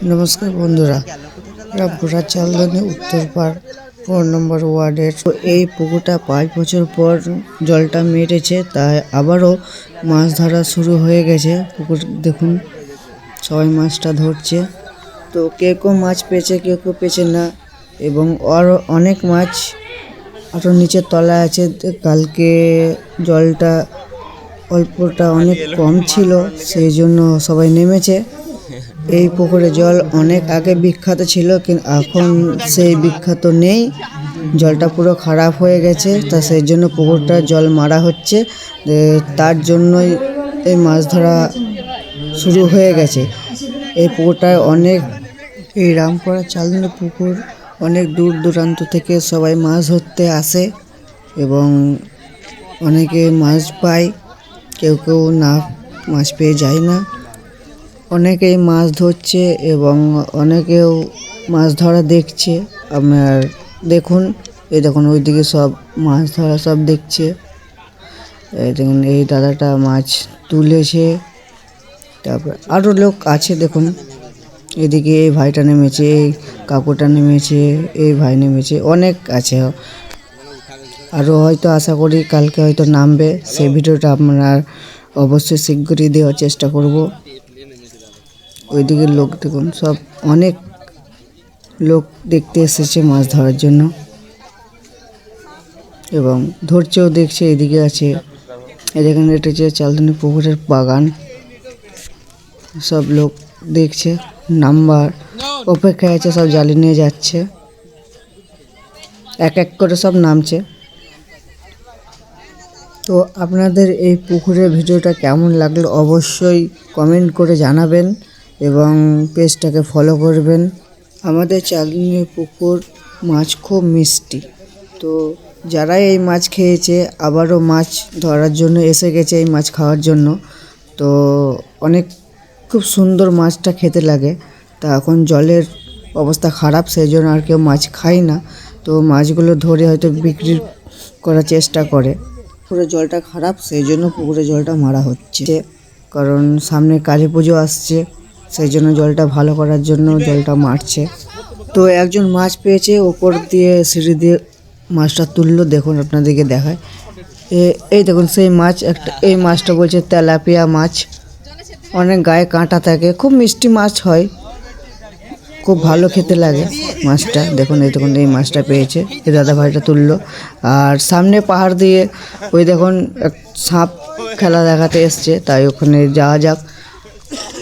নমস্কার বন্ধুরা, রামপুরা চালদানি উত্তরপাড় 4 নম্বর ওয়ার্ডের এই পুকুরটা 5 বছর পর জলটা মেটেছে, তাই আবারও মাছ ধরা শুরু হয়ে গেছে। পুকুর দেখুন, সবাই মাছটা ধরছে। তো কেউ মাছ পেয়েছে, কেউ পেয়েছে না, এবং আরও অনেক মাছ আরও নিচের তলায় আছে। কালকে জলটা অল্পটা অনেক কম ছিল, সেই জন্য সবাই নেমেছে। এই পুকুরে জল অনেক আগে বিখ্যাত ছিল, কিন্তু এখন সেই বিখ্যাত নেই, জলটা পুরো খারাপ হয়ে গেছে। তা সেই জন্য পুকুরটা জল মারা হচ্ছে, তার জন্যই এই মাছ ধরা শুরু হয়ে গেছে। এই পুকুরটায় অনেক, এই রামপুরা চালদানি পুকুর অনেক দূর দূরান্ত থেকে সবাই মাছ ধরতে আসে এবং অনেকে মাছ পায়, কেউ না মাছ পেয়ে যায় না। অনেকেই মাছ ধরছে এবং অনেকেও মাছ ধরা দেখছে। আপনার দেখুন, এই দেখুন ওইদিকে সব মাছ ধরা সব দেখছে। এই দেখুন, এই দাদাটা মাছ তুলেছে, তারপর আরও লোক আছে। দেখুন এদিকে এই ভাইটা নেমেছে, এই কাকুটা নেমেছে, এই ভাই নেমেছে, অনেক আছে। আরও হয়তো আশা করি কালকে হয়তো নামবে। সেই ভিডিওটা আপনার অবশ্যই শীঘ্রই দেওয়ার চেষ্টা করব। ওইদিকে লোক দেখুন, সব অনেক লোক দেখতে এসেছে মাছ ধরার জন্য এবং ধরছেও, দেখছে। এদিকে আছে, এখানে এটা হচ্ছে চালদানি পুকুরের বাগান। সব লোক দেখছে, নাম্বার অপেক্ষায় আছে, সব জালি নিয়ে যাচ্ছে, এক এক করে সব নামছে। তো আপনাদের এই পুকুরের ভিডিওটা কেমন লাগলো অবশ্যই কমেন্ট করে জানাবেন এবং পেজটাকে ফলো করবেন। আমাদের চালদানি পুকুর মাছ খুব মিষ্টি, তো যারা এই মাছ খেয়েছে আবারও মাছ ধরার জন্য এসে গেছে এই মাছ খাওয়ার জন্য। তো অনেক খুব সুন্দর মাছটা খেতে লাগে। তা এখন জলের অবস্থা খারাপ, সেই জন্য আর কেউ মাছ খায় না। তো মাছগুলো ধরে হয়তো বিক্রি করার চেষ্টা করে। পুকুরের জলটা খারাপ, সেই জন্য পুকুরের জলটা মারা হচ্ছে, কারণ সামনে কালী পুজো আসছে, সেই জন্য জলটা ভালো করার জন্য জলটা মারছে। তো একজন মাছ পেয়েছে, ওপর দিয়ে সিঁড়ি দিয়ে মাছটা তুললো। দেখুন আপনাদেরকে দেখায়, এই দেখুন সেই মাছ একটা, এই মাছটা বলছে তেলাপিয়া মাছ। অনেক গায়ে কাঁটা থাকে, খুব মিষ্টি মাছ হয়, খুব ভালো খেতে লাগে মাছটা। দেখুন এই দেখুন, এই মাছটা পেয়েছে, এই দাদা ভাইটা তুললো। আর সামনে পাহাড় দিয়ে ওই দেখুন এক সাপ খেলা দেখাতে এসছে, তাই ওখানে যাওয়া যাক।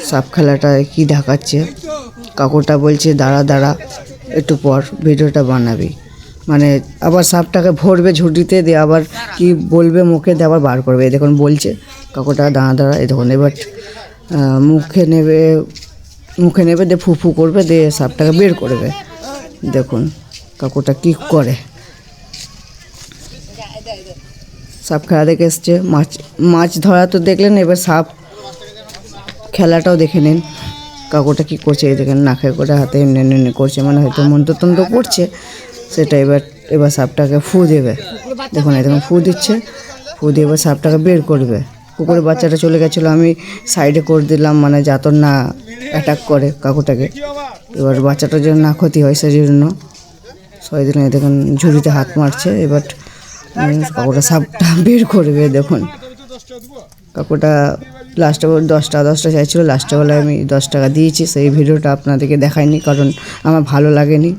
সাপ খেলাটা কি দেখাচ্ছে, কাকুটা বলছে দাঁড়া দাঁড়া একটু পর ভিডিওটা বানাবি, মানে আবার সাপটাকে ভরবে ঝুঁটিতে দিয়ে, আবার কি বলবে মুখে দিয়ে আবার বার করবে। এই দেখুন বলছে কাকুটা দাঁড়া দাঁড়া। এই দেখুন এবার মুখে নেবে দিয়ে ফুফু করবে, দিয়ে সাপটাকে বের করবে। দেখুন কাকুটা কি করে। সাপ খেলা দেখে এসছে, মাছ ধরা তো দেখলেন, এবার সাপ খেলাটাও দেখে নিন কাকুটা কি করছে। এই দেখেন নাকে করে হাতে এমনি এমনি করছে, মানে হয়তো মন্ত্রতন্ত্র করছে সেটা। এবার সাপটাকে ফু দেবে। দেখুন এই দেখুন ফু দিচ্ছে, ফু দিয়ে এবার সাপটাকে বের করবে। পুকুরে বাচ্চাটা চলে গেছিলো, আমি সাইডে করে দিলাম, মানে যাতে না অ্যাটাক করে কাকুটাকে। এবার বাচ্চাটার জন্য না ক্ষতি হয়, সেই জন্য সবাই দিন দেখুন ঝুড়িতে হাত মারছে। এবার কাকুটা সাপটা বের করবে। দেখুন কাকুটা লাস্টে 10 টাকা চাইছিল, লাস্টে বেলায় আমি 10 টাকা দিয়েছি। সেই ভিডিওটা আপনাদেরকে দেখাইনি, কারণ আমার ভালো লাগেনি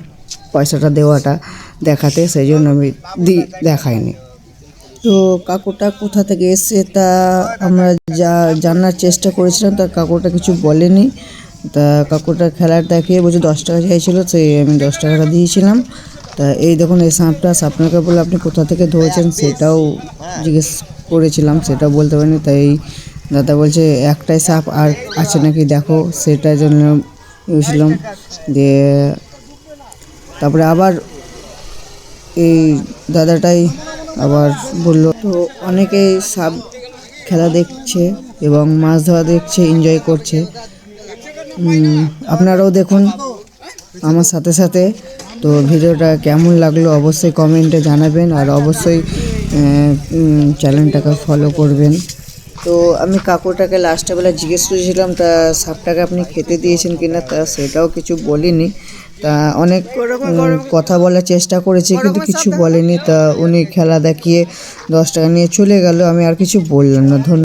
পয়সাটা দেওয়াটা দেখাতে, সেই জন্য আমি দেখাইনি। তো কাকুটা কোথা থেকে এসছে তা আমরা জানার চেষ্টা করেছিলাম, তা কাকুটা কিছু বলেনি। তা কাকুটা খেলার দেখিয়ে বলছে 10 টাকা চাইছিল, সেই আমি 10 টাকাটা দিয়েছিলাম। তা এই দেখুন এই সাপটাকে বলে আপনি কোথা থেকে ধরেছেন সেটাও জিজ্ঞেস করেছিলাম, সেটাও বলতে পারিনি। তাই দাদা বলছে একটাই সাপ আর আছে নাকি দেখো, সেটার জন্য বুঝলাম। দিয়ে তারপরে আবার এই দাদাটাই আবার বললো। তো অনেকেই সাপ খেলা দেখছে এবং মাছ ধরা দেখছে, এনজয় করছে। আপনারাও দেখুন আমার সাথে সাথে। তো ভিডিওটা কেমন লাগলো অবশ্যই কমেন্টে জানাবেন, আর অবশ্যই চ্যানেলটাকে ফলো করবেন। তো আমি কাকুটাকে লাস্টে বেলা জিজ্ঞেস করেছিলাম তা সাপটাকে আপনি খেতে দিয়েছেন কিনা, তা সেটাও কিছু বলিনি। তা অনেক কথা বলার চেষ্টা করেছি কিন্তু কিছু বলেনি। তা উনি খেলা দেখিয়ে 10 টাকা নিয়ে চলে গেল, আমি আর কিছু বললাম না। ধন্যবাদ।